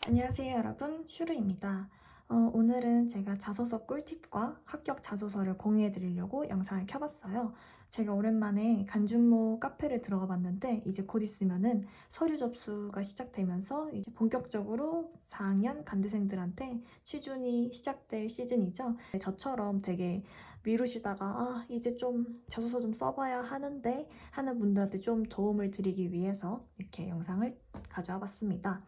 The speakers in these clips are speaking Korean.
안녕하세요 여러분, 슈르입니다. 오늘은 제가 자소서 꿀팁과 합격 자소서를 공유해 드리려고 영상을 켜봤어요. 제가 오랜만에 간준모 카페를 들어가 봤는데 이제 곧 있으면은 서류 접수가 시작되면서 이제 본격적으로 4학년 간대생들한테 취준이 시작될 시즌이죠. 저처럼 되게 미루시다가 이제 좀 자소서 좀 써봐야 하는데 하는 분들한테 좀 도움을 드리기 위해서 이렇게 영상을 가져와 봤습니다.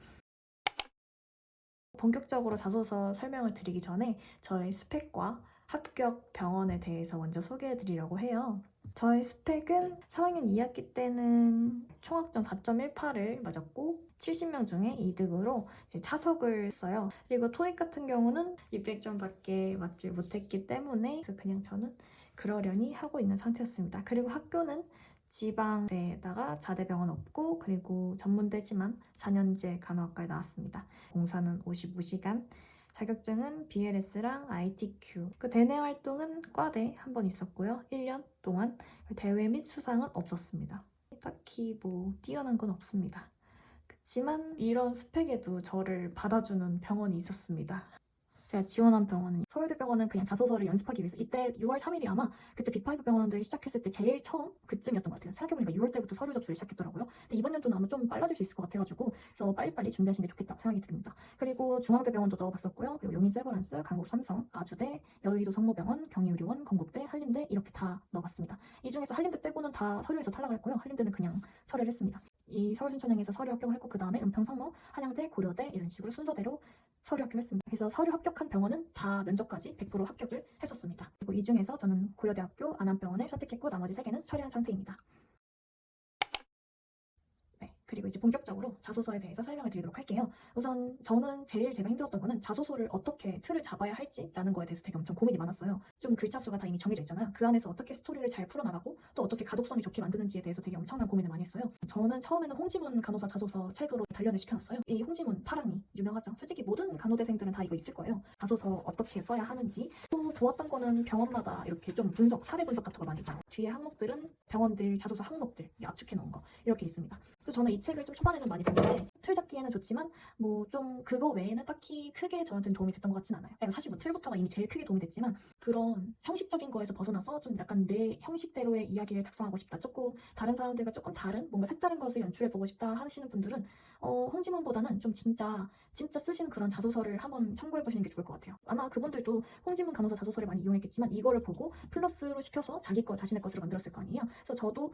본격적으로 자소서 설명을 드리기 전에 저의 스펙과 합격 병원에 대해서 먼저 소개해 드리려고 해요. 저의 스펙은 3학년 2학기 때는 총학점 4.18을 맞았고 70명 중에 2등으로 이제 차석을 했어요. 그리고 토익 같은 경우는 600점밖에 맞지 못했기 때문에 그냥 저는 그러려니 하고 있는 상태였습니다. 그리고 학교는 지방대에다가 자대병원 없고 그리고 전문대지만 4년제 간호학과에 나왔습니다. 공사는 55시간, 자격증은 BLS랑 ITQ. 그 대내 활동은 과대 한 번 있었고요. 1년 동안 대회 및 수상은 없었습니다. 딱히 뭐 뛰어난 건 없습니다. 그렇지만 이런 스펙에도 저를 받아주는 병원이 있었습니다. 제가 지원한 병원은 서울대병원은 그냥 자소서를 연습하기 위해서 이때 6월 3일이 아마 그때 빅5 병원들 시작했을 때 제일 처음 그쯤이었던 것 같아요. 생각해보니까 6월 때부터 서류 접수를 시작했더라고요. 근데 이번 연도는 아마 좀 빨라질 수 있을 것 같아가지고 그래서 빨리빨리 준비하시는 게 좋겠다고 생각이 듭니다. 그리고 중앙대병원도 넣어봤었고요. 그리고 용인 세버란스, 강북 삼성, 아주대, 여의도 성모병원, 경희의료원, 건국대, 한림대 이렇게 다 넣어봤습니다. 이 중에서 한림대 빼고는 다 서류에서 탈락을 했고요. 한림대는 그냥 철회를 했습니다. 이 서울순천행에서 서류 합격을 했고 그 다음에 은평, 성모, 한양대, 고려대 이런 식으로 순서대로 서류 합격했습니다. 그래서 서류 합격한 병원은 다 면접까지 100% 합격을 했었습니다. 그리고 이 중에서 저는 고려대학교 안암병원을 선택했고 나머지 3개는 철회한 상태입니다. 네, 그리고 이제 본격적으로 자소서에 대해서 설명을 드리도록 할게요. 우선 저는 제일 제가 힘들었던 거는 자소서를 어떻게 틀을 잡아야 할지라는 거에 대해서 되게 엄청 고민이 많았어요. 좀 글자 수가 다 이미 정해져 있잖아요. 그 안에서 어떻게 스토리를 잘 풀어나가고 또 어떻게 가독성이 좋게 만드는지에 대해서 되게 엄청난 고민을 많이 했어요. 저는 처음에는 홍지문 간호사 자소서 책으로 단련을 시켜놨어요. 이 홍지문 파랑이 유명하죠. 솔직히 모든 간호대생들은 다 이거 있을 거예요. 자소서 어떻게 써야 하는지. 또 좋았던 거는 병원마다 이렇게 좀 분석, 사례 분석 같은 거 많이 있고 뒤에 항목들은 병원들 자소서 항목들 압축해 놓은 거 이렇게 있습니다. 그래서 저는 이 책을 좀 초반에는 많이 봤는데 틀 잡기에는 좋지만 뭐 좀 그거 외에는 딱히 크게 저한테는 도움이 됐던 것 같진 않아요. 사실 뭐 틀부터가 이미 제일 크게 도움이 됐지만 그런 형식적인 거에서 벗어나서 좀 약간 내 형식대로의 이야기를 작성하고 싶다. 조금 다른 사람들과 조금 다른 뭔가 색다른 것을 연출해 보고 싶다 하시는 분들은 홍지문보다는 좀 진짜 쓰시는 그런 자소서를 한번 참고해 보시는 게 좋을 것 같아요. 아마 그분들도 홍지문 간호사 자소서를 많이 이용했겠지만 이거를 보고 플러스로 시켜서 자기 거 자신의 것으로 만들었을 거 아니에요. 그래서 저도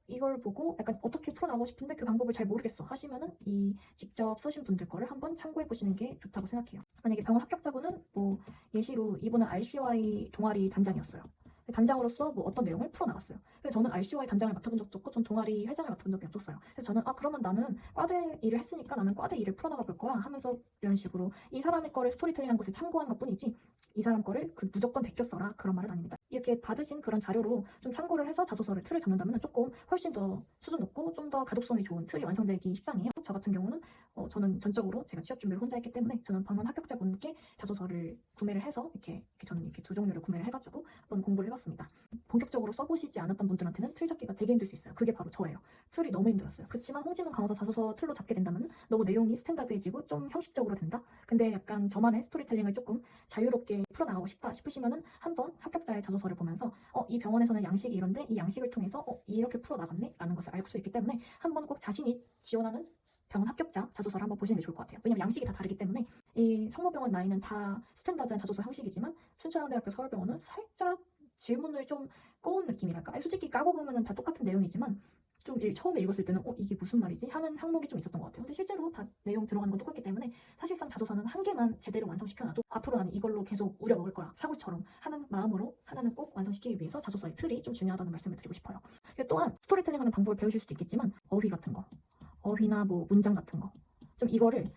이걸 보고 약간 어떻게 풀어나가고 싶은데 그 방법을 잘 모르겠어 하시면은 이 직접 쓰신 분들 거를 한번 참고해 보시는 게 좋다고 생각해요. 만약에 병원 합격자분은 뭐 예시로 이분은 RCY 동아리 단장이었어요. 단장으로서 뭐 어떤 내용을 풀어나갔어요. 근데 저는 RCY 단장을 맡아본 적도 없고 전 동아리 회장을 맡아본 적이 없었어요. 그래서 저는 그러면 나는 과대 일을 했으니까 나는 과대 일을 풀어나가 볼 거야 하면서 이런 식으로 이 사람의 거를 스토리텔링한 것을 참고한 것뿐이지 이 사람 거를 무조건 베껴 써라 그런 말은 아닙니다. 이렇게 받으신 그런 자료로 좀 참고를 해서 자소서를 틀을 잡는다면 조금 훨씬 더 수준 높고 좀 더 가독성이 좋은 틀이 완성되기 십상이에요. 저 같은 경우는 저는 전적으로 제가 취업 준비를 혼자 했기 때문에 저는 병원 합격자분께 자소서를 구매를 해서 저는 이렇게 두 종류를 구매를 해가지고 한번 공부를 해봤습니다. 본격적으로 써보시지 않았던 분들한테는 틀 잡기가 되게 힘들 수 있어요. 그게 바로 저예요. 틀이 너무 힘들었어요. 그렇지만 홍지문 간호사 자소서 틀로 잡게 된다면 너무 내용이 스탠다드해지고 좀 형식적으로 된다? 근데 약간 저만의 스토리텔링을 조금 자유롭게 풀어나가고 싶다 싶으시면은 한번 합격자의 자소서를 보면서 이 병원에서는 양식이 이런데 이 양식을 통해서 이렇게 풀어나갔네? 라는 것을 알 수 있기 때문에 한번 꼭 자신이 지원하는 병원 합격자 자소서를 한번 보시는 게 좋을 것 같아요. 왜냐면 양식이 다 다르기 때문에 이 성모병원 라인은 다 스탠다드한 자소서 형식이지만 순천향대학교 서울병원은 살짝 질문을 좀 꼬은 느낌이랄까? 솔직히 까고 보면은 다 똑같은 내용이지만 좀 처음에 읽었을 때는 이게 무슨 말이지? 하는 항목이 좀 있었던 것 같아요. 근데 실제로 다 내용 들어가는 건 똑같기 때문에 사실상 자소서는 한 개만 제대로 완성시켜놔도 앞으로 나는 이걸로 계속 우려먹을 거야. 사골처럼 하는 마음으로 하나는 꼭 완성시키기 위해서 자소서의 틀이 좀 중요하다는 말씀을 드리고 싶어요. 또한 스토리텔링하는 방법을 배우실 수도 있겠지만 어휘 같은 거, 어휘나 뭐 문장 같은 거 좀 이거를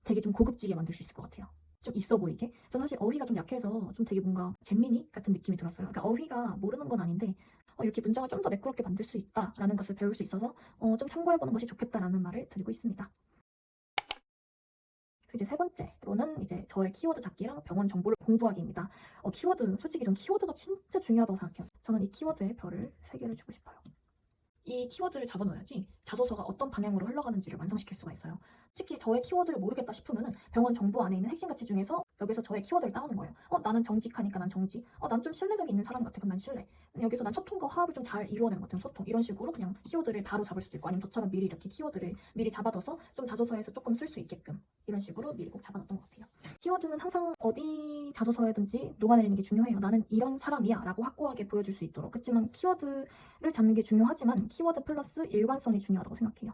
되게 좀 고급지게 만들 수 있을 것 같아요. 좀 있어 보이게. 전 사실 어휘가 좀 약해서 좀 되게 뭔가 잼민이 같은 느낌이 들었어요. 그러니까 어휘가 모르는 건 아닌데 이렇게 문장을 좀 더 매끄럽게 만들 수 있다라는 것을 배울 수 있어서 좀 참고해보는 것이 좋겠다라는 말을 드리고 있습니다. 그래서 이제 세 번째로는 이제 저의 키워드 잡기랑 병원 정보를 공부하기입니다. 키워드, 솔직히 전 키워드가 진짜 중요하다고 생각해요. 저는 이 키워드에 별을 3개를 주고 싶어요. 이 키워드를 잡아놓아야지 자소서가 어떤 방향으로 흘러가는지를 완성시킬 수가 있어요. 솔직히 저의 키워드를 모르겠다 싶으면은 병원 정보 안에 있는 핵심 가치 중에서 여기서 저의 키워드를 따오는 거예요. 나는 정직하니까 난 정직. 난 좀 신뢰력이 있는 사람 같아. 그럼 난 신뢰. 여기서 난 소통과 화합을 좀 잘 이루어내는 것 같은 소통. 이런 식으로 그냥 키워드를 바로 잡을 수도 있고, 아니면 저처럼 미리 이렇게 키워드를 미리 잡아둬서 좀 자소서에서 조금 쓸 수 있게끔 이런 식으로 미리 꼭 잡아놨던 것 같아요. 키워드는 항상 어디 자소서에든지 녹아내리는 게 중요해요. 나는 이런 사람이야 라고 확고하게 보여줄 수 있도록. 그렇지만 키워드를 잡는 게 중요하지만 키워드 플러스 일관성이 중요하다고 생각해요.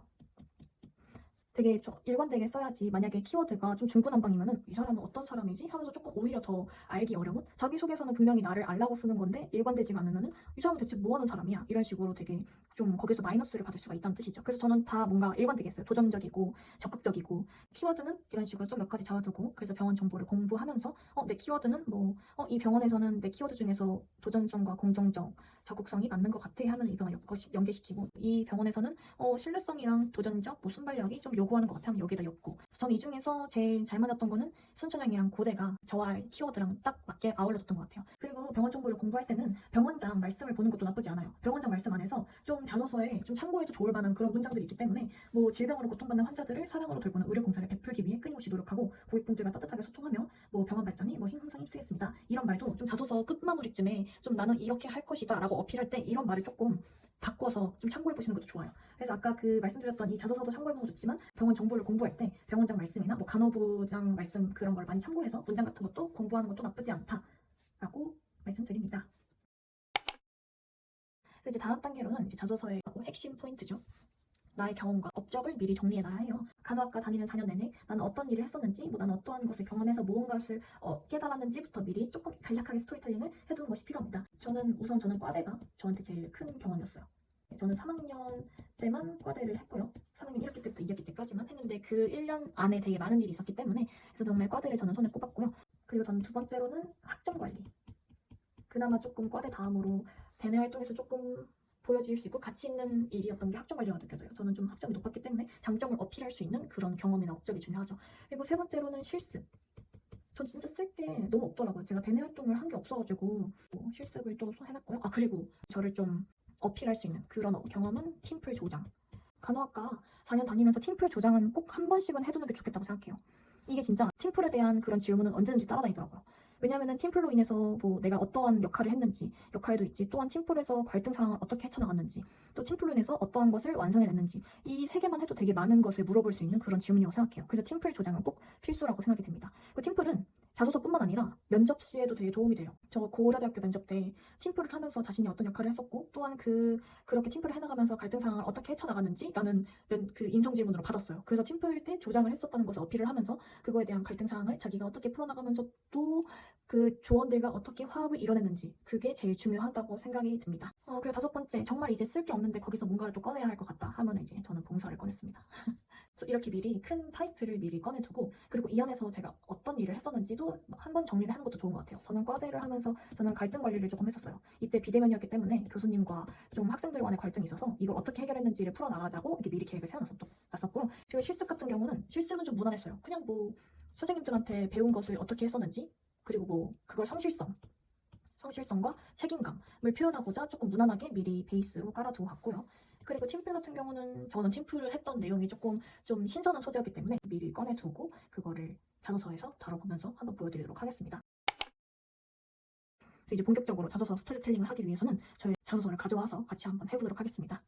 되게 일관되게 써야지. 만약에 키워드가 좀 중구난방이면은 이 사람은 어떤 사람이지? 하면서 조금 오히려 더 알기 어려운? 자기소개서는 분명히 나를 알라고 쓰는 건데 일관되지가 않으면은 이 사람은 대체 뭐 하는 사람이야? 이런 식으로 되게 좀 거기서 마이너스를 받을 수가 있다는 뜻이죠. 그래서 저는 다 뭔가 일관되게 써요. 도전적이고 적극적이고. 키워드는 이런 식으로 좀 몇 가지 잡아두고, 그래서 병원 정보를 공부하면서 내 키워드는 이 병원에서는 내 키워드 중에서 도전성과 공정성, 적극성이 맞는 것 같아 하면 이 병원 연계시키고, 이 병원에서는 신뢰성이랑 도전적, 순발력이 좀 요구하는 것 같아 하면 여기다 엮고. 저는 이 중에서 제일 잘 맞았던 거는 순천향이랑 고대가 저와 키워드랑 딱 맞게 아울러졌던 것 같아요. 그리고 병원 정보를 공부할 때는 병원장 말씀을 보는 것도 나쁘지 않아요. 병원장 말씀 안에서 좀 자소서에 좀 참고해도 좋을 만한 그런 문장들이 있기 때문에, 질병으로 고통받는 환자들을 사랑으로 돌보는 의료봉사를 베풀기 위해 끊임없이 노력하고 고객분들과 따뜻하게 소통하며 병원 발전이 항상 힘쓰겠습니다. 이런 말도 좀 자소서 끝마무리쯤에 좀 나는 이렇게 할 것이다 라고 어필할 때 이런 말을 조금 바꿔서 좀 참고해보시는 것도 좋아요. 그래서 아까 말씀드렸던 이 자소서도 참고해보면 좋지만, 병원 정보를 공부할 때 병원장 말씀이나 간호부장 말씀 그런 걸 많이 참고해서 문장 같은 것도 공부하는 것도 나쁘지 않다라고 말씀드립니다. 이제 다음 단계로는 이제 자소서의 핵심 포인트죠. 나의 경험과 업적을 미리 정리해놔야 해요. 간호학과 다니는 4년 내내 나는 어떤 일을 했었는지, 나는 어떠한 것을 경험해서 무언가를 깨달았는지부터 미리 조금 간략하게 스토리텔링을 해두는 것이 필요합니다. 저는 과대가 저한테 제일 큰 경험이었어요. 저는 3학년 때만 과대를 했고요. 3학년 1학기 때부터 2학기 때까지만 했는데 그 1년 안에 되게 많은 일이 있었기 때문에, 그래서 정말 과대를 저는 손에 꼽았고요. 그리고 저는 두 번째로는 학점 관리. 그나마 조금 과대 다음으로 대내 활동에서 조금 보여질 수 있고 가치 있는 일이었던 게 학점 관리가 느껴져요. 저는 좀 학점이 높았기 때문에 장점을 어필할 수 있는 그런 경험이나 업적이 중요하죠. 그리고 세 번째로는 실습. 전 진짜 쓸 게 너무 없더라고요. 제가 대내 활동을 한 게 없어가지고 실습을 또 해놨고요. 그리고 저를 좀 어필할 수 있는 그런 경험은 팀플 조장. 간호학과 4년 다니면서 팀플 조장은 꼭 한 번씩은 해두는 게 좋겠다고 생각해요. 이게 진짜 팀플에 대한 그런 질문은 언제든지 따라다니더라고요. 왜냐면은 팀플로 인해서 내가 어떠한 역할을 했는지, 역할도 있지, 또한 팀플에서 갈등 상황을 어떻게 헤쳐나갔는지, 또 팀플로 인해서 어떠한 것을 완성해냈는지, 이 세 개만 해도 되게 많은 것을 물어볼 수 있는 그런 질문이라고 생각해요. 그래서 팀플 조장은 꼭 필수라고 생각이 됩니다. 그 팀플은 자소서뿐만 아니라 면접 시에도 되게 도움이 돼요. 저 고려대학교 면접 때 팀플을 하면서 자신이 어떤 역할을 했었고, 또한 그렇게 팀플을 해나가면서 갈등 상황을 어떻게 헤쳐나갔는지라는 그 인성 질문으로 받았어요. 그래서 팀플 때 조장을 했었다는 것을 어필을 하면서 그거에 대한 갈등 상황을 자기가 어떻게 풀어나가면서 또 그 조원들과 어떻게 화합을 이뤄냈는지, 그게 제일 중요하다고 생각이 듭니다. 그리고 다섯 번째, 정말 이제 쓸 게 없는데 거기서 뭔가를 또 꺼내야 할 것 같다 하면 이제 저는 봉사를 꺼냈습니다. 이렇게 미리 큰 타이틀을 미리 꺼내두고, 그리고 이 안에서 제가 어떤 일을 했었는지도 한번 정리를 하는 것도 좋은 것 같아요. 저는 과대를 하면서 저는 갈등 관리를 조금 했었어요. 이때 비대면이었기 때문에 교수님과 좀 학생들 간의 갈등이 있어서 이걸 어떻게 해결했는지를 풀어나가자고 이렇게 미리 계획을 세워놨었고요. 그리고 실습 같은 경우는 실습은 좀 무난했어요. 그냥 선생님들한테 배운 것을 어떻게 했었는지, 그리고 그걸 성실성과 책임감을 표현하고자 조금 무난하게 미리 베이스로 깔아두고 갔고요. 그리고 팀플 같은 경우는 저는 팀플을 했던 내용이 조금 좀 신선한 소재였기 때문에 미리 꺼내두고 그거를 자소서에서 다뤄보면서 한번 보여드리도록 하겠습니다. 그래서 이제 본격적으로 자소서 스토리텔링을 하기 위해서는 저희 자소서를 가져와서 같이 한번 해보도록 하겠습니다.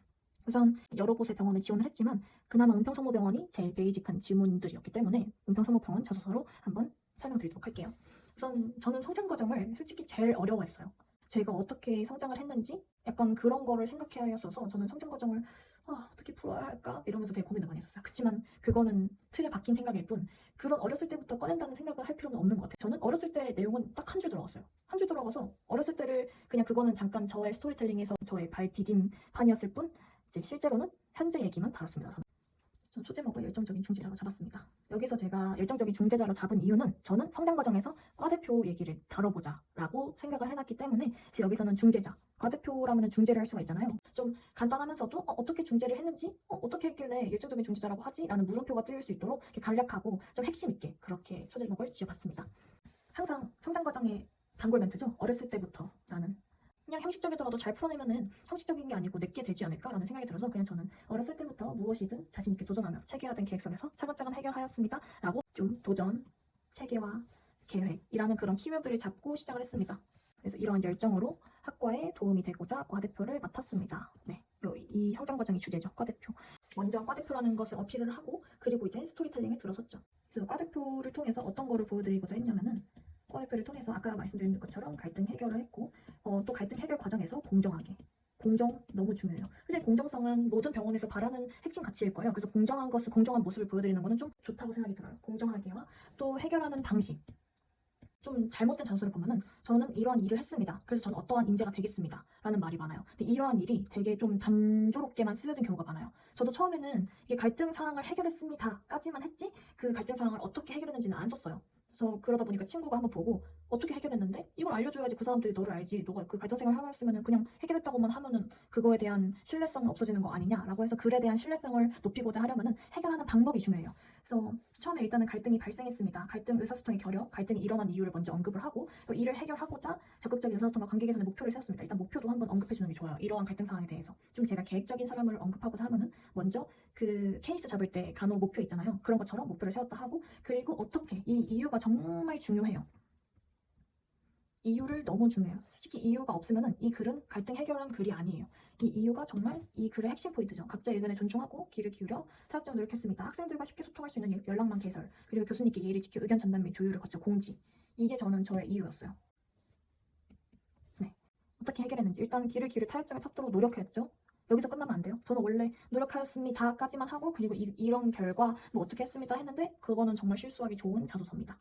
우선 여러 곳의 병원에 지원을 했지만 그나마 은평성모병원이 제일 베이직한 질문들이었기 때문에 은평성모병원 자소서로 한번 설명드리도록 할게요. 우선 저는 성장 과정을 솔직히 제일 어려워했어요. 제가 어떻게 성장을 했는지 약간 그런 거를 생각해야 했어서 저는 성장 과정을 어떻게 풀어야 할까 이러면서 되게 고민을 많이 했었어요. 그치만 그거는 틀에 박힌 생각일 뿐, 그런 어렸을 때부터 꺼낸다는 생각을 할 필요는 없는 것 같아요. 저는 어렸을 때 내용은 딱 한 줄 들어갔어요. 한 줄 들어가서 어렸을 때를 그냥 그거는 잠깐 저의 스토리텔링에서 저의 발 디딘 판이었을 뿐, 이제 실제로는 현재 얘기만 다뤘습니다. 전 소제목을 열정적인 중재자로 잡았습니다. 여기서 제가 열정적인 중재자로 잡은 이유는 저는 성장 과정에서 과대표 얘기를 다뤄보자 라고 생각을 해놨기 때문에, 여기서는 중재자, 과대표라면 중재를 할 수가 있잖아요. 좀 간단하면서도 어떻게 중재를 했는지, 어떻게 했길래 열정적인 중재자라고 하지? 라는 물음표가 뜨일 수 있도록 이렇게 간략하고 좀 핵심 있게 그렇게 소제목을 지어봤습니다. 항상 성장 과정의 단골 멘트죠. 어렸을 때부터 라는. 그냥 형식적이더라도 잘 풀어내면은 형식적인 게 아니고 내게 되지 않을까라는 생각이 들어서 그냥 저는 어렸을 때부터 무엇이든 자신 있게 도전하며 체계화된 계획 속에서 차근차근 해결하였습니다. 라고 좀 도전, 체계화, 계획이라는 그런 키워드를 잡고 시작을 했습니다. 그래서 이러한 열정으로 학과에 도움이 되고자 과대표를 맡았습니다. 네, 이 성장 과정이 주제죠. 과대표. 먼저 과대표라는 것을 어필을 하고 그리고 이제 스토리텔링을 들어섰죠. 그래서 과대표를 통해서 어떤 거를 보여드리고자 했냐면은 과대표를 통해서 아까 말씀드린 것처럼 갈등 해결을 했고 또 갈등 해결 과정에서 공정하게 공정 너무 중요해요. 사실 공정성은 모든 병원에서 바라는 핵심 가치일 거예요. 그래서 공정한 것을 공정한 모습을 보여드리는 거는 좀 좋다고 생각이 들어요. 공정하게와 또 해결하는 방식 좀 잘못된 잔소리를 보면은 저는 이러한 일을 했습니다. 그래서 저는 어떠한 인재가 되겠습니다. 라는 말이 많아요. 근데 이러한 일이 되게 좀 단조롭게만 쓰여진 경우가 많아요. 저도 처음에는 이게 갈등 상황을 해결했습니다. 까지만 했지 그 갈등 상황을 어떻게 해결했는지는 안 썼어요. 그래서 그러다 보니까 친구가 한번 보고 어떻게 해결했는데 이걸 알려줘야지 그 사람들이 너를 알지. 너가 그 갈등 생활을 하고 있으면 그냥 해결했다고만 하면은 그거에 대한 신뢰성은 없어지는 거 아니냐라고 해서 글에 대한 신뢰성을 높이고자 하려면은 해결하는 방법이 중요해요. 그래서 처음에 일단은 갈등이 발생했습니다. 갈등 의사소통의 결여, 갈등이 일어난 이유를 먼저 언급을 하고 또 이를 해결하고자 적극적인 의사소통과 관계 개선의 목표를 세웠습니다. 일단 목표도 한번 언급해 주는 게 좋아요. 이러한 갈등 상황에 대해서 좀 제가 계획적인 사람을 언급하고자 하면은 먼저 그 케이스 잡을 때 간호 목표 있잖아요. 그런 것처럼 목표를 세웠다 하고 그리고 어떻게 이 이유가 정말 중요해요. 이유를 너무 중요해요. 솔직히 이유가 없으면은 이 글은 갈등 해결한 글이 아니에요. 이 이유가 정말 이 글의 핵심 포인트죠. 각자의 의견에 존중하고 귀를 기울여 타협점을 노력했습니다. 학생들과 쉽게 소통할 수 있는 연락망 개설, 그리고 교수님께 예의를 지켜 의견 전달 및 조율을 거쳐 공지. 이게 저는 저의 이유였어요. 네. 어떻게 해결했는지 일단 귀를 기울여 타협점을 찾도록 노력했죠. 여기서 끝나면 안 돼요. 저는 원래 노력하였습니다까지만 하고 그리고 이런 결과 뭐 어떻게 했습니다 했는데 그거는 정말 실수하기 좋은 자소서입니다.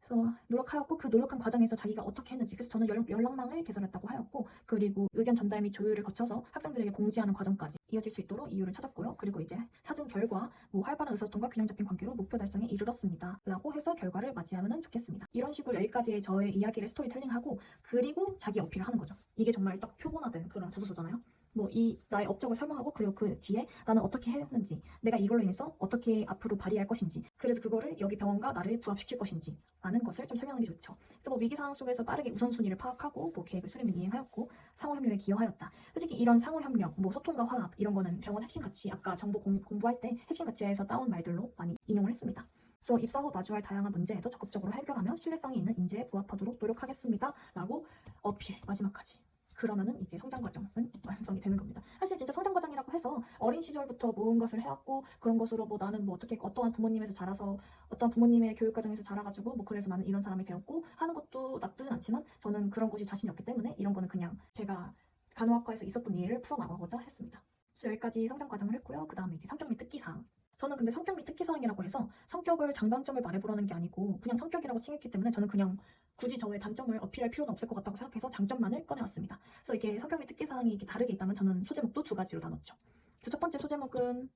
그래서 노력하였고 그 노력한 과정에서 자기가 어떻게 했는지 그래서 저는 연락망을 개설했다고 하였고 그리고 의견 전달 및 조율을 거쳐서 학생들에게 공지하는 과정까지 이어질 수 있도록 이유를 찾았고요. 그리고 이제 찾은 결과 뭐 활발한 의사소통과 균형 잡힌 관계로 목표 달성에 이르렀습니다. 라고 해서 결과를 맞이하면 좋겠습니다. 이런 식으로 여기까지의 저의 이야기를 스토리텔링하고 그리고 자기 어필을 하는 거죠. 이게 정말 딱 표본화된 그런 자소서잖아요. 뭐 이 나의 업적을 설명하고 그리고 그 뒤에 나는 어떻게 했는지 내가 이걸로 인해서 어떻게 앞으로 발휘할 것인지 그래서 그거를 여기 병원과 나를 부합시킬 것인지 라는 것을 좀 설명하는 게 좋죠. 그래서 뭐 위기 상황 속에서 빠르게 우선순위를 파악하고 뭐 계획을 수립 및 이행하였고 상호 협력에 기여하였다. 솔직히 이런 상호 협력, 뭐 소통과 화합 이런 거는 병원 핵심 가치 아까 정보 공부할 때 핵심 가치에서 따온 말들로 많이 인용을 했습니다. 그래서 입사 후 마주할 다양한 문제에도 적극적으로 해결하며 신뢰성이 있는 인재에 부합하도록 노력하겠습니다. 라고 어필 마지막까지. 그러면은 이제 성장 과정은 완성이 되는 겁니다. 사실 진짜 성장 과정이라고 해서 어린 시절부터 모은 것을 해왔고 그런 것으로 뭐 나는 뭐 어떻게 어떠한 부모님에서 자라서 어떠한 부모님의 교육 과정에서 자라가지고 뭐 그래서 나는 이런 사람이 되었고 하는 것도 나쁘진 않지만 저는 그런 것이 자신이 없기 때문에 이런 거는 그냥 제가 간호학과에서 있었던 일을 풀어나가고자 했습니다. 그래서 여기까지 성장 과정을 했고요. 그 다음에 이제 성격 및 특기사항. 저는 근데 성격 및 특기사항이라고 해서 성격을 장단점을 말해보라는 게 아니고 그냥 성격이라고 칭했기 때문에 저는 그냥 굳이 저의 단점을 어필할 필요는 없을 것 같다고 생각해서 장점만을 꺼내왔습니다. 그래서 이게 성격 및 특기사항이 이렇게 다르게 있다면 저는 소제목도 두 가지로 나눴죠. 첫 번째 소제목은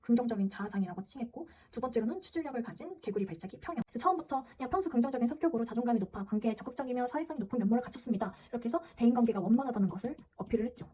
긍정적인 자아상이라고 칭했고 두 번째로는 추진력을 가진 개구리 발차기 평형. 처음부터 그냥 평소 긍정적인 성격으로 자존감이 높아 관계에 적극적이며 사회성이 높은 면모를 갖췄습니다. 이렇게 해서 대인관계가 원만하다는 것을 어필을 했죠.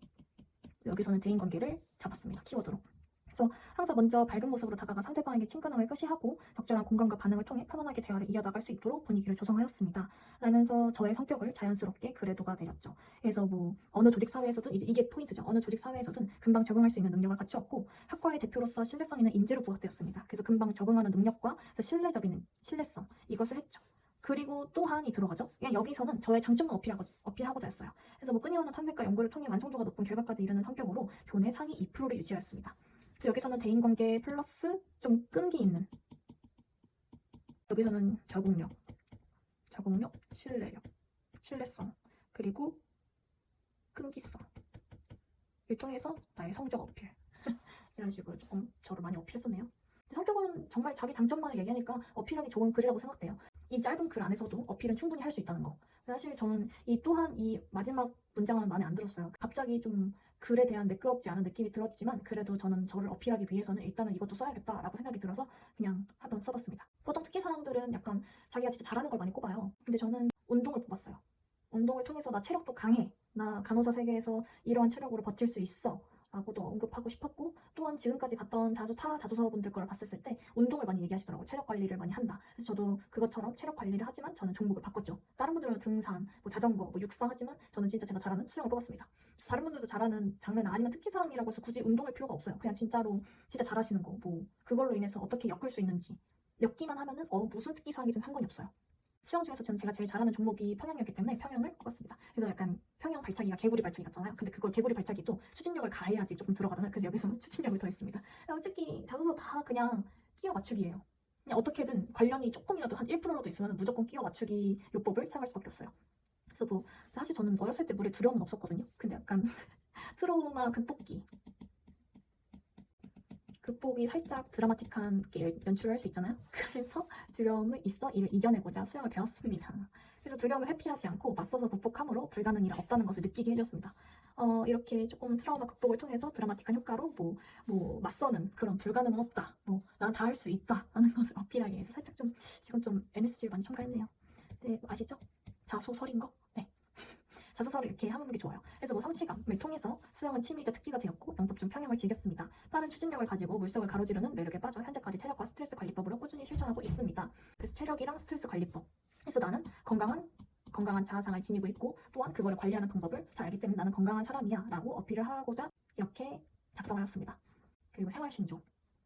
여기서는 대인관계를 잡았습니다. 키워드로. 그래서 항상 먼저 밝은 모습으로 다가가 상대방에게 친근함을 표시하고 적절한 공감과 반응을 통해 편안하게 대화를 이어나갈 수 있도록 분위기를 조성하였습니다. 라면서 저의 성격을 자연스럽게 글에 녹아내렸죠. 그래서 뭐 어느 조직 사회에서든 이게 포인트죠. 어느 조직 사회에서든 금방 적응할 수 있는 능력을 갖추었고 학과의 대표로서 신뢰성 있는 인재로 부각되었습니다. 그래서 금방 적응하는 능력과 신뢰적인 신뢰성 이것을 했죠. 그리고 또 하나이 들어가죠. 그냥 여기서는 저의 장점만 어필하고자 했어요. 그래서 뭐 끊임없는 탐색과 연구를 통해 완성도가 높은 결과까지 이르는 성격으로 교내 상위 2%를 유지하였습니다. 그래서 여기서는 대인관계 플러스 좀 끈기 있는 여기서는 적응력, 신뢰성, 그리고 끈기성 을 통해서 나의 성적 어필 이런 식으로 조금 저를 많이 어필했었네요. 성격은 정말 자기 장점만을 얘기하니까 어필하기 좋은 글이라고 생각돼요. 이 짧은 글 안에서도 어필은 충분히 할 수 있다는 거. 사실 저는 또한 이 마지막 문장은 마음에 안 들었어요. 갑자기 좀 글에 대한 매끄럽지 않은 느낌이 들었지만 그래도 저는 저를 어필하기 위해서는 일단은 이것도 써야겠다라고 생각이 들어서 그냥 한번 써봤습니다. 보통 특기사항들은 약간 자기가 진짜 잘하는 걸 많이 꼽아요. 근데 저는 운동을 뽑았어요. 운동을 통해서 나 체력도 강해. 나 간호사 세계에서 이러한 체력으로 버틸 수 있어. 라고도 언급하고 싶었고, 또한 지금까지 봤던 타 자소서분들 거를 봤을 때 운동을 많이 얘기하시더라고요. 체력 관리를 많이 한다. 그래서 저도 그것처럼 체력 관리를 하지만 저는 종목을 바꿨죠. 다른 분들은 등산, 뭐 자전거, 뭐 육사 하지만 저는 진짜 제가 잘하는 수영을 뽑았습니다. 다른 분들도 잘하는 장르나 아니면 특기사항이라고 해서 굳이 운동할 필요가 없어요. 그냥 진짜로 진짜 잘하시는 거, 뭐 그걸로 인해서 어떻게 엮을 수 있는지 엮기만 하면은 무슨 특기사항이든 상관이 없어요. 수영 중에서 저는 제가 제일 잘하는 종목이 평영이었기 때문에 평영을 꼽았습니다. 그래서 약간 평영 발차기가 개구리 발차기 같잖아요. 근데 그걸 개구리 발차기도 추진력을 가해야지 조금 들어가잖아요. 그래서 여기서 추진력을 더했습니다. 솔직히 자소서 다 그냥 끼워 맞추기예요. 그냥 어떻게든 관련이 조금이라도 한 1%라도 있으면 무조건 끼워 맞추기 요법을 사용할 수밖에 없어요. 그래서 뭐 사실 저는 어렸을 때 물에 두려움은 없었거든요. 근데 약간 트라우마 극복이 살짝 드라마틱하게 연출을 할 수 있잖아요. 그래서 두려움이 있어 이를 이겨내고자 수영을 배웠습니다. 그래서 두려움을 회피하지 않고 맞서서 극복함으로 불가능이라 없다는 것을 느끼게 해줬습니다. 이렇게 조금 트라우마 극복을 통해서 드라마틱한 효과로 뭐 맞서는 그런 불가능은 없다. 뭐 난 다 할 수 있다 라는 것을 어필하기 위해서 살짝 좀 지금 좀 MSG를 많이 첨가했네요. 네, 아시죠? 자소설인 거? 네. 자소서를 이렇게 하는 게 좋아요. 그래서 뭐 성취감을 통해서 수영은 취미이자 특기가 되었고 영법 중 평영을 즐겼습니다. 빠른 추진력을 가지고 물속을 가로지르는 매력에 빠져 현재까지 체력과 스트레스 관리법으로 꾸준히 실천하고 있습니다. 그래서 체력이랑 스트레스 관리법. 그래서 나는 건강한 자아상을 지니고 있고 또한 그거를 관리하는 방법을 잘 알기 때문에 나는 건강한 사람이야 라고 어필을 하고자 이렇게 작성하였습니다. 그리고 생활신조.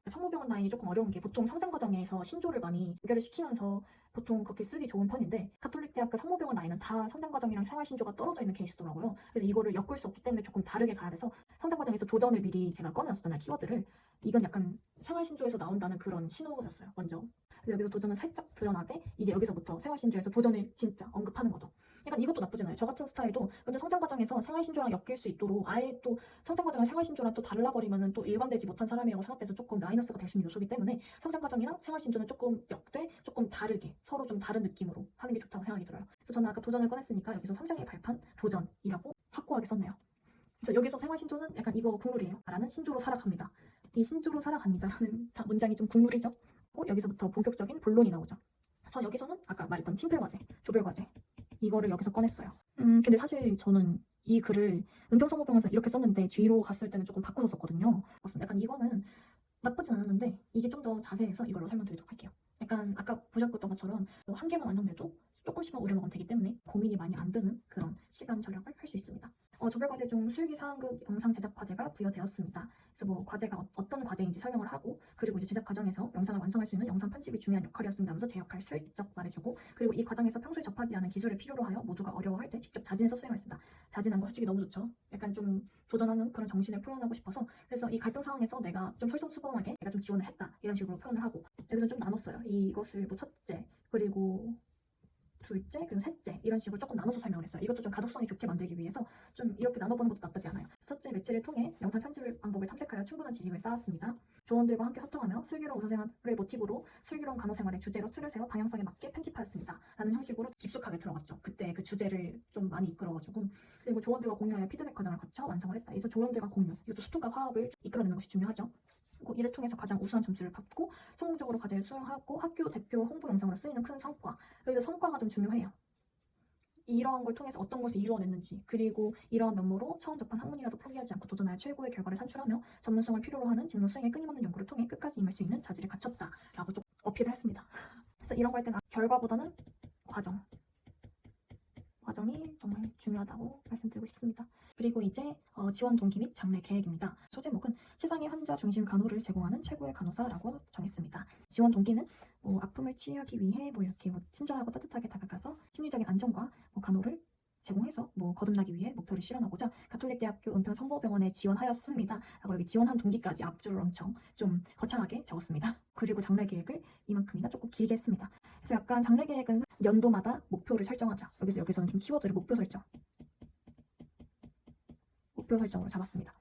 성모병원 라인이 조금 어려운 게 보통 성장 과정에서 신조를 많이 연결을 시키면서 보통 그렇게 쓰기 좋은 편인데 가톨릭 대학교 성모병원 라인은 다 성장 과정이랑 생활 신조가 떨어져 있는 케이스더라고요. 그래서 이거를 엮을 수 없기 때문에 조금 다르게 가야 돼서 성장 과정에서 도전을 미리 제가 꺼내놨었잖아요. 키워드를. 이건 약간 생활 신조에서 나온다는 그런 신호였어요. 먼저. 그래서 여기서 도전은 살짝 드러나되 이제 여기서부터 생활 신조에서 도전을 진짜 언급하는 거죠. 약간 이것도 나쁘지 않아요. 저 같은 스타일도 먼저 성장 과정에서 생활 신조랑 엮일 수 있도록 아예 또 성장 과정을 생활 신조랑 또 달라버리면은 또 일관되지 못한 사람이라고 생각돼서 조금 마이너스가 될 수 있는 요소이기 때문에 성장 과정이랑 생활 신조는 조금 엮되 조금 다르게 서로 좀 다른 느낌으로 하는 게 좋다고 생각이 들어요. 그래서 저는 아까 도전을 꺼냈으니까 여기서 성장의 발판 도전이라고 확고하게 썼네요. 그래서 여기서 생활 신조는 약간 이거 국룰이에요. 나는 신조로 살아갑니다. 이 신조로 살아갑니다라는 문장이 좀 국룰이죠. 여기서부터 본격적인 본론이 나오죠. 전 여기서는 아까 말했던 팀플 과제, 조별 과제 이거를 여기서 꺼냈어요. 근데 사실 저는 이 글을 은평성모병원에서 이렇게 썼는데 G로 갔을 때는 조금 바꿔서 썼거든요. 약간 이거는 나쁘진 않았는데 이게 좀 더 자세해서 이걸로 설명드리도록 할게요. 약간 아까 보셨던 것처럼 한 개만 완성돼도 조금씩만 오래 먹으면 되기 때문에 고민이 많이 안 드는 그런 시간 절약을 할 수 있습니다. 조별 과제 중 술기 상황극 영상 제작 과제가 부여되었습니다. 그래서 뭐 과제가 어떤 과제인지 설명을 하고 그리고 이제 제작 과정에서 영상을 완성할 수 있는 영상 편집이 중요한 역할이었습니다 하면서 제 역할 슬쩍 말해주고 그리고 이 과정에서 평소에 접하지 않은 기술을 필요로 하여 모두가 어려워할 때 직접 자진해서 수행했습니다. 자진한 거 솔직히 너무 좋죠. 약간 좀 도전하는 그런 정신을 표현하고 싶어서 그래서 이 갈등 상황에서 내가 좀 솔선수범하게 내가 좀 지원을 했다 이런 식으로 표현을 하고 여기서 좀 나눴어요. 이것을 뭐 첫째 그리고 둘째, 그리고 셋째 이런 식으로 조금 나눠서 설명을 했어요. 이것도 좀 가독성이 좋게 만들기 위해서 좀 이렇게 나눠보는 것도 나쁘지 않아요. 첫째, 매체를 통해 영상 편집 방법을 탐색하여 충분한 지식을 쌓았습니다. 조원들과 함께 소통하며 슬기로운 의사생활을 모티브로 슬기로운 간호생활의 주제로 틀을 세워 방향성에 맞게 편집하였습니다. 라는 형식으로 깊숙하게 들어갔죠. 그때 그 주제를 좀 많이 이끌어가지고 그리고 조원들과 공유하여 피드백 과정을 거쳐 완성을 했다. 그래서 조원들과 공유, 이것도 소통과 화합을 이끌어내는 것이 중요하죠. 이를 통해서 가장 우수한 점수를 받고 성공적으로 과제를 수행하고 학교 대표 홍보 영상으로 쓰이는 큰 성과. 여기서 성과가 좀 중요해요. 이러한 걸 통해서 어떤 것을 이루어냈는지 그리고 이러한 면모로 처음 접한 학문이라도 포기하지 않고 도전하여 최고의 결과를 산출하며 전문성을 필요로 하는 직무 수행의 끊임없는 연구를 통해 끝까지 임할 수 있는 자질을 갖췄다라고 좀 어필을 했습니다. 그래서 이런 거 할 때는 결과보다는 과정이 정말 중요하다고 말씀드리고 싶습니다. 그리고 이제 지원 동기 및 장래 계획입니다. 소제목은 세상의 환자 중심 간호를 제공하는 최고의 간호사라고 정했습니다. 지원 동기는 아픔을 치유하기 위해 이렇게 친절하고 따뜻하게 다가가서 심리적인 안정과 간호를 제공해서 거듭나기 위해 목표를 실현하고자 가톨릭 대학교 은평 성모병원에 지원하였습니다. 라고 여기 지원한 동기까지 앞줄을 엄청 좀 거창하게 적었습니다. 그리고 장래 계획을 이만큼이나 조금 길게 했습니다. 그래서 약간 장래 계획은 연도마다 목표를 설정하자. 여기서는 좀 키워드를 목표 설정으로 잡았습니다.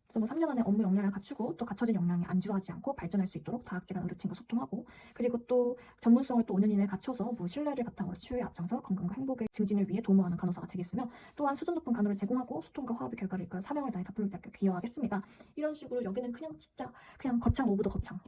그래서 3년 안에 업무 역량을 갖추고 또 갖춰진 역량에 안주하지 않고 발전할 수 있도록 다학제간 의료팀과 소통하고 그리고 또 전문성을 또 5년 이내에 갖춰서 신뢰를 바탕으로 치유에 앞장서 건강과 행복의 증진을 위해 도모하는 간호사가 되겠으며 또한 수준 높은 간호를 제공하고 소통과 화합의 결과를 이끌어 사명을 다해 가톨릭 대학교 기여하겠습니다. 이런 식으로 여기는 그냥 진짜 그냥 거창 오브 더 거창.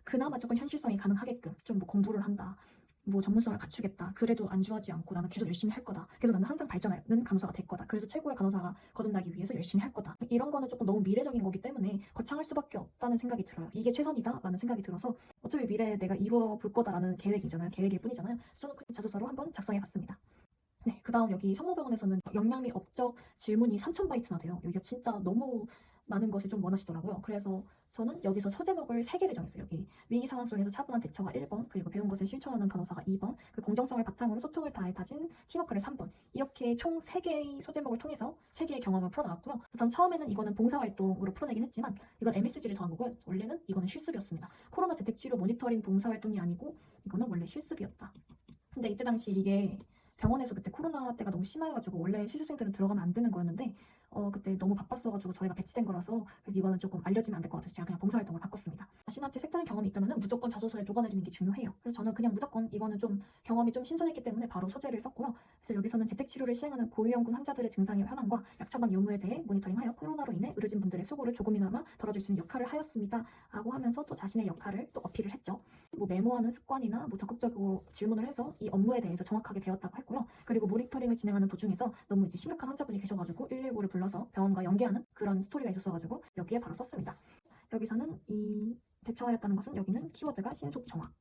그나마 조금 현실성이 가능하게끔 좀 공부를 한다. 뭐 전문성을 갖추겠다. 그래도 안주하지 않고 나는 계속 열심히 할 거다. 그래서 나는 항상 발전하는 간호사가 될 거다. 그래서 최고의 간호사가 거듭나기 위해서 열심히 할 거다. 이런 거는 조금 너무 미래적인 거기 때문에 거창할 수밖에 없다는 생각이 들어요. 이게 최선이다라는 생각이 들어서 어차피 미래에 내가 이루어 볼 거다라는 계획이잖아요. 계획일 뿐이잖아요. 그래서 저는 그 자소서로 한번 작성해 봤습니다. 네, 그 다음 여기 성모병원에서는 영양 및 업적 질문이 3,000바이트나 돼요. 여기가 진짜 너무 많은 것을 좀 원하시더라고요. 그래서 저는 여기서 서제목을 3개를 정했어요. 여기 위기 상황 속에서 차분한 대처가 1번, 그리고 배운 것을 실천하는 간호사가 2번, 그 공정성을 바탕으로 소통을 다해 다진 팀워크를 3번. 이렇게 총 3개의 소제목을 통해서 3개의 경험을 풀어나왔고요. 전 처음에는 이거는 봉사활동으로 풀어내긴 했지만 이건 MSG를 정한 거고요. 원래는 이거는 실습이었습니다. 코로나 재택치료 모니터링 봉사활동이 아니고 이거는 원래 실습이었다. 근데 이때 당시 이게 병원에서 그때 코로나 때가 너무 심해가지고 원래 실습생들은 들어가면 안 되는 거였는데 그때 너무 바빴어가지고 저희가 배치된 거라서 그래서 이거는 조금 알려지면 안 될 것 같아서 제가 그냥 봉사활동을 바꿨습니다. 자신한테 색다른 경험이 있다면 무조건 자소서에 녹아내리는 게 중요해요. 그래서 저는 그냥 무조건 이거는 좀 경험이 좀 신선했기 때문에 바로 소재를 썼고요. 그래서 여기서는 재택치료를 시행하는 고위험군 환자들의 증상의 현황과 약 처방 유무에 대해 모니터링하여 코로나로 인해 의료진분들의 수고를 조금이나마 덜어줄 수 있는 역할을 하였습니다. 라고 하면서 또 자신의 역할을 또 어필을 했죠. 뭐 메모하는 습관이나 뭐 적극적으로 질문을 해서 이 업무에 대해서 정확하게 배웠다고 했고요. 그리고 모니터링을 진행하는 도중에서 너무 이제 심각한 환자분이 계셔가지고 119를 불러서 병원과 연계하는 그런 스토리가 있었어가지고 여기에 바로 썼습니다. 여기서는 이 대처하였다는 것은 여기는 키워드가 신속 정확.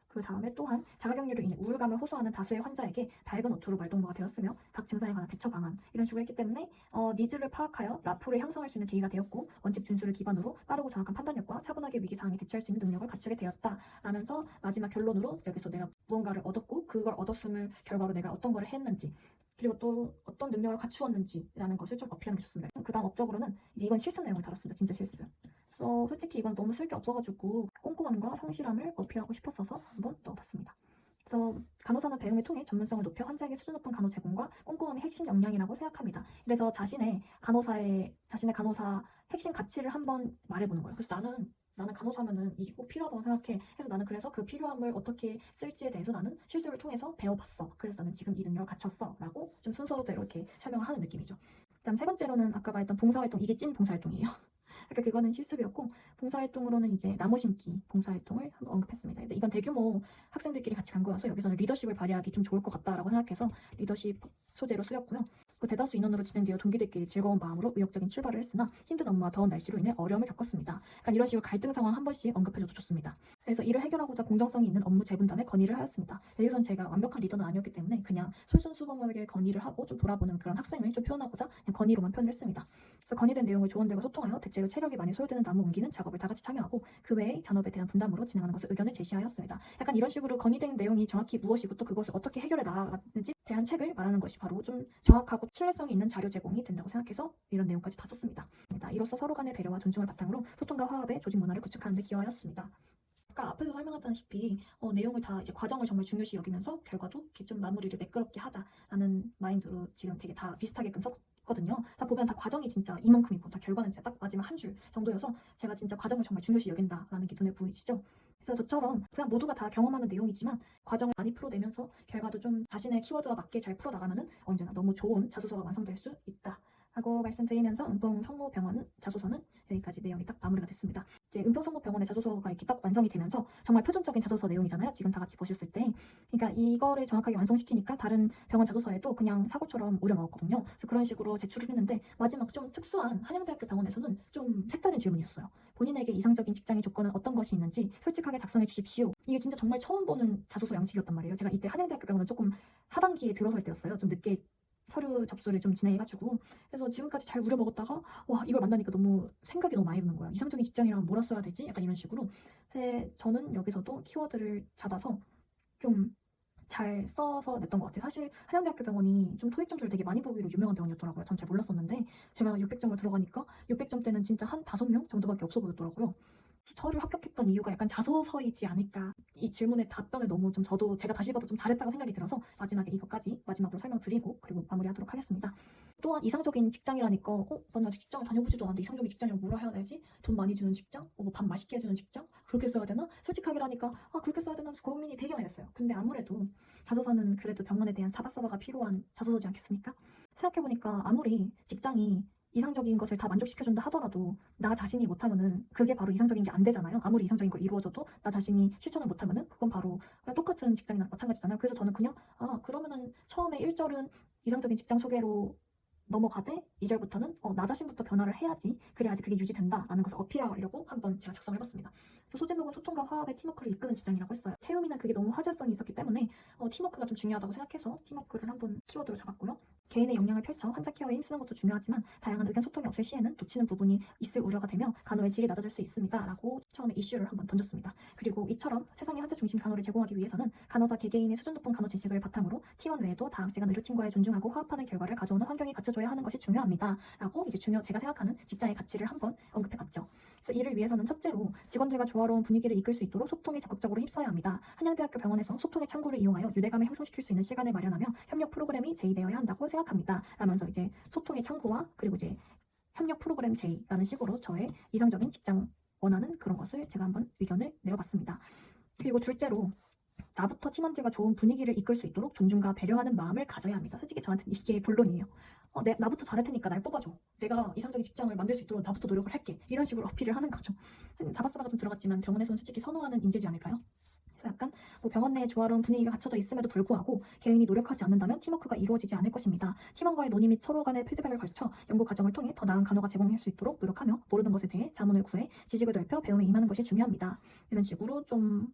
그 다음에 또한 자가격리로 인해 우울감을 호소하는 다수의 환자에게 밝은 어투로 말동무가 되었으며 각 증상에 관한 대처 방안 이런 식으로 했기 때문에 니즈를 파악하여 라포를 형성할 수 있는 계기가 되었고 원칙 준수를 기반으로 빠르고 정확한 판단력과 차분하게 위기상황에 대처할 수 있는 능력을 갖추게 되었다 라면서 마지막 결론으로 여기서 내가 무언가를 얻었고 그걸 얻었음을 결과로 내가 어떤 거를 했는지 그리고 또 어떤 능력을 갖추었는지라는 것을 좀 어필하는 게 좋습니다. 그 다음 업적으로는 이제 이건 실습 내용을 다뤘습니다. 진짜 실습. 그래서 솔직히 이건 너무 쓸 게 없어가지고 꼼꼼함과 성실함을 어필하고 싶었어서 한번 넣어봤습니다. 그래서 간호사는 배움을 통해 전문성을 높여 환자에게 수준 높은 간호 제공과 꼼꼼함이 핵심 역량이라고 생각합니다. 그래서 자신의 간호사 핵심 가치를 한번 말해보는 거예요. 그래서 나는 간호사면은 이게 꼭 필요하다고 생각해. 그래서 나는 그래서 그 필요함을 어떻게 쓸지에 대해서 나는 실습을 통해서 배워봤어. 그래서 나는 지금 이 능력을 갖췄어. 라고 좀 순서대로 이렇게 설명을 하는 느낌이죠. 그다음 세 번째로는 아까 말했던 봉사활동, 이게 찐 봉사활동이에요. 아까 그거는 실습이었고 봉사활동으로는 이제 나무 심기 봉사활동을 한번 언급했습니다. 근데 이건 대규모 학생들끼리 같이 간 거여서 여기서는 리더십을 발휘하기 좀 좋을 것 같다라고 생각해서 리더십 소재로 쓰였고요. 그 대다수 인원으로 진행되어 동기들끼리 즐거운 마음으로 의욕적인 출발을 했으나 힘든 업무와 더운 날씨로 인해 어려움을 겪었습니다. 약간 이런 식으로 갈등 상황 한 번씩 언급해줘도 좋습니다. 그래서 이를 해결하고자 공정성이 있는 업무 재분담에 건의를 하였습니다. 여기선 제가 완벽한 리더는 아니었기 때문에 그냥 솔선수범하게 건의를 하고 좀 돌아보는 그런 학생을 좀 표현하고자 그냥 건의로만 표현을 했습니다. 그래서 건의된 내용을 조원들과 소통하여 대체로 체력이 많이 소요되는 나무 옮기는 작업을 다 같이 참여하고 그 외에 잔업에 대한 분담으로 진행하는 것을 의견을 제시하였습니다. 약간 이런 식으로 건의된 내용이 정확히 무엇이고 또 그것을 어떻게 해결해 나가는지 대한 책을 말하는 것이 바로 좀 정확하고 신뢰성이 있는 자료 제공이 된다고 생각해서 이런 내용까지 다 썼습니다. 이로써 서로 간의 배려와 존중을 바탕으로 소통과 화합의 조직 문화를 구축하는 데 기여하였습니다. 아까 앞에서 설명했다시피 내용을 다 이제 과정을 정말 중요시 여기면서 결과도 이렇게 좀 마무리를 매끄럽게 하자라는 마인드로 지금 되게 다 비슷하게끔 썼거든요. 다 보면 다 과정이 진짜 이만큼이고 다 결과는 진짜 딱 마지막 한 줄 정도여서 제가 진짜 과정을 정말 중요시 여긴다라는 게 눈에 보이시죠? 그래서 저처럼 그냥 모두가 다 경험하는 내용이지만 과정을 많이 풀어내면서 결과도 좀 자신의 키워드와 맞게 잘 풀어나가면은 언제나 너무 좋은 자소서가 완성될 수 있다. 하고 말씀드리면서 은평성모병원 자소서는 여기까지 내용이 딱 마무리가 됐습니다. 이제 은평성모병원의 자소서가 이렇게 딱 완성이 되면서 정말 표준적인 자소서 내용이잖아요. 지금 다 같이 보셨을 때. 그러니까 이거를 정확하게 완성시키니까 다른 병원 자소서에도 그냥 사고처럼 우려먹었거든요. 그래서 그런 식으로 제출을 했는데 마지막 좀 특수한 한양대학교 병원에서는 좀 색다른 질문이었어요. 본인에게 이상적인 직장의 조건은 어떤 것이 있는지 솔직하게 작성해 주십시오. 이게 진짜 정말 처음 보는 자소서 양식이었단 말이에요. 제가 이때 한양대학교 병원은 조금 하반기에 들어설 때였어요. 좀 늦게 서류 접수를 좀 진행해가지고 그래서 지금까지 잘 우려먹었다가 와 이걸 만나니까 너무 생각이 너무 많이 드는 거예요. 이상적인 직장이라면 뭐라 써야 되지? 약간 이런 식으로. 근데 저는 여기서도 키워드를 잡아서 좀 잘 써서 냈던 것 같아요. 사실 한양대학교 병원이 좀 토익 점수를 되게 많이 보기로 유명한 병원이었더라고요. 전 잘 몰랐었는데 제가 600점을 들어가니까 600점대는 진짜 한 5명 정도밖에 없어 보였더라고요. 서류 합격했던 이유가 약간 자소서이지 않을까. 이 질문의 답변을 너무 좀 저도 제가 다시 봐도 좀 잘했다고 생각이 들어서 마지막에 이것까지 마지막으로 설명드리고 그리고 마무리하도록 하겠습니다. 또한 이상적인 직장이라니까 난 아직 직장을 다녀보지도 않았는데 이상적인 직장이라고 뭐라 해야 되지? 돈 많이 주는 직장? 뭐밥 맛있게 해주는 직장? 그렇게 써야 되나? 솔직하게라니까 그렇게 써야 되나 하면서 고민이 되게 많이 됐어요. 근데 아무래도 자소서는 그래도 병원에 대한 사바사바가 필요한 자소서지 않겠습니까? 생각해보니까 아무리 직장이 이상적인 것을 다 만족시켜준다 하더라도 나 자신이 못하면은 그게 바로 이상적인 게 안 되잖아요. 아무리 이상적인 걸 이루어줘도 나 자신이 실천을 못하면은 그건 바로 그냥 똑같은 직장이나 마찬가지잖아요. 그래서 저는 그냥 그러면은 처음에 1절은 이상적인 직장 소개로 넘어가되 2절부터는 나 자신부터 변화를 해야지, 그래야지 그게 유지된다라는 것을 어필하려고 한번 제가 작성을 해봤습니다. 소제목은 소통과 화합의 팀워크를 이끄는 직장이라고 했어요. 태움이는 그게 너무 화제성이 있었기 때문에 팀워크가 좀 중요하다고 생각해서 팀워크를 한번 키워드로 잡았고요. 개인의 역량을 펼쳐 환자 케어에 힘쓰는 것도 중요하지만 다양한 의견 소통이 없을 시에는 놓치는 부분이 있을 우려가 되며 간호의 질이 낮아질 수 있습니다 라고 처음에 이슈를 한번 던졌습니다. 그리고 이처럼 세상의 환자 중심 간호를 제공하기 위해서는 간호사 개개인의 수준 높은 간호 지식을 바탕으로 팀원 외에도 다학제간 의료팀과의 존중하고 화합하는 결과를 가져오는 환경이 갖춰줘야 하는 것이 중요합니다 라고 이제 제가 생각하는 직장의 가치를 한번 언급해봤죠. 그래서 이를 위해서는 첫째로 직원들과 조화로운 분위기를 이끌 수 있도록 소통에 적극적으로 휩써야 합니다. 한양대학교 병원에서 소통의 창구를 이용하여 유대감을 형성시킬 수 있는 시간을 마련하며 협력 프로그램이 제의되어야 한다고 생각합니다 라면서 이제 소통의 창구와 그리고 이제 협력 프로그램 제의라는 식으로 저의 이상적인 직장 원하는 그런 것을 제가 한번 의견을 내어봤습니다. 그리고 둘째로 나부터 팀원들과 좋은 분위기를 이끌 수 있도록 존중과 배려하는 마음을 가져야 합니다. 솔직히 저한테는 이게 본론이에요. 나부터 잘할 테니까 날 뽑아줘. 내가 이상적인 직장을 만들 수 있도록 나부터 노력을 할게. 이런 식으로 어필을 하는 거죠. 사바사바가 좀 들어갔지만 병원에서는 솔직히 선호하는 인재지 않을까요? 그래서 약간 병원 내에 조화로운 분위기가 갖춰져 있음에도 불구하고 개인이 노력하지 않는다면 팀워크가 이루어지지 않을 것입니다. 팀원과의 논의 및 서로 간의 피드백을 걸쳐 연구 과정을 통해 더 나은 간호가 제공할 수 있도록 노력하며 모르는 것에 대해 자문을 구해 지식을 넓혀 배움에 임하는 것이 중요합니다. 이런 식으로 좀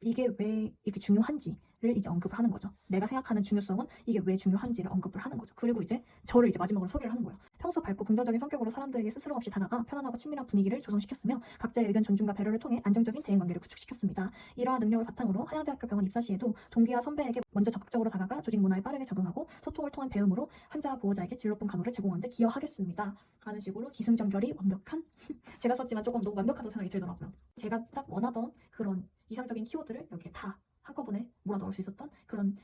이게 왜 이렇게 중요한지를 이제 언급을 하는 거죠. 내가 생각하는 중요성은 이게 왜 중요한지를 언급을 하는 거죠. 그리고 이제 저를 이제 마지막으로 소개를 하는 거예요. 평소 밝고 긍정적인 성격으로 사람들에게 스스럼 없이 다가가 편안하고 친밀한 분위기를 조성시켰으며 각자의 의견 존중과 배려를 통해 안정적인 대인관계를 구축시켰습니다. 이러한 능력을 바탕으로 한양대학교 병원 입사 시에도 동기와 선배에게 먼저 적극적으로 다가가 조직 문화에 빠르게 적응하고 소통을 통한 배움으로 환자와 보호자에게 질 높은 간호를 제공하는 데 기여하겠습니다 라는 식으로 기승전결이 완벽한 제가 썼지만 조금 너무 완벽하다고 생각이 들더라고요. 제가 딱 원하던 그런 이상적인 키워드를 여기에 다 한꺼번에 몰아넣을 수 있었던 그런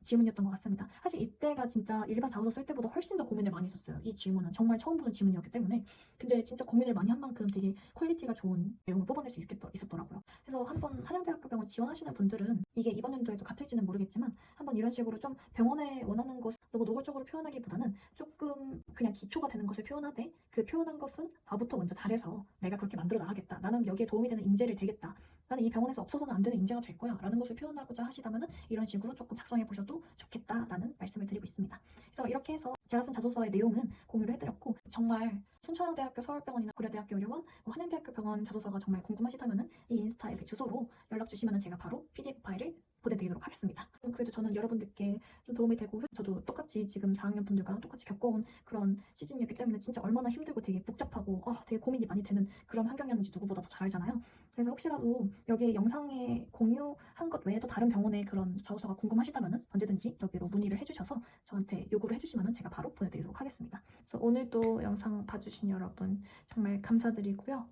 질문이었던 것 같습니다. 사실 이때가 진짜 일반 자소서 쓸 때보다 훨씬 더 고민을 많이 했었어요. 이 질문은 정말 처음 보는 질문이었기 때문에. 근데 진짜 고민을 많이 한 만큼 되게 퀄리티가 좋은 내용을 뽑아낼 수 있었더라고요. 그래서 한번 한양대학교 병원 지원하시는 분들은 이게 이번 연도에도 같을지는 모르겠지만 한번 이런 식으로 좀 병원에 원하는 것을 너무 노골적으로 표현하기보다는 조금 그냥 기초가 되는 것을 표현하되 그 표현한 것은 나부터 먼저 잘해서 내가 그렇게 만들어 나가겠다. 나는 여기에 도움이 되는 인재를 되겠다. 나는 이 병원에서 없어서는 안 되는 인재가 될 거야 라는 것을 표현하고자 하시다면 이런 식으로 조금 작성해 보셔도 좋겠다라는 말씀을 드리고 있습니다. 그래서 이렇게 해서 제가 쓴 자소서의 내용은 공유를 해드렸고, 정말 순천향대학교 서울병원이나 고려대학교 의료원, 한양대학교 병원 자소서가 정말 궁금하시다면 이 인스타 이렇게 주소로 연락 주시면 제가 바로 PDF 파일을 보내드리도록 하겠습니다. 그래도 저는 여러분들께 좀 도움이 되고, 저도 똑같이 지금 4학년 분들과 똑같이 겪어온 그런 시즌이었기 때문에 진짜 얼마나 힘들고 되게 복잡하고 되게 고민이 많이 되는 그런 환경이었는지 누구보다 더 잘 알잖아요. 그래서 혹시라도 여기 영상에 공유한 것 외에도 다른 병원의 그런 자소서가 궁금하시다면 언제든지 여기로 문의를 해주셔서 저한테 요구를 해주시면 제가 바로 보내드리도록 하겠습니다. 그래서 오늘도 영상 봐주신 여러분 정말 감사드리고요.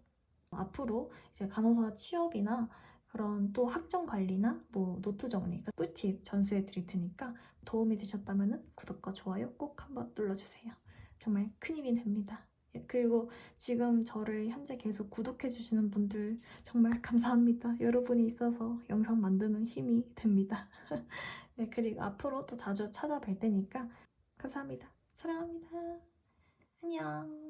앞으로 이제 간호사 취업이나 그런 또 학점 관리나 뭐 노트 정리, 꿀팁 전수해 드릴 테니까 도움이 되셨다면 구독과 좋아요 꼭 한번 눌러주세요. 정말 큰 힘이 됩니다. 그리고 지금 저를 현재 계속 구독해 주시는 분들 정말 감사합니다. 여러분이 있어서 영상 만드는 힘이 됩니다. 네, 그리고 앞으로 또 자주 찾아뵐 테니까 감사합니다. 사랑합니다. 안녕.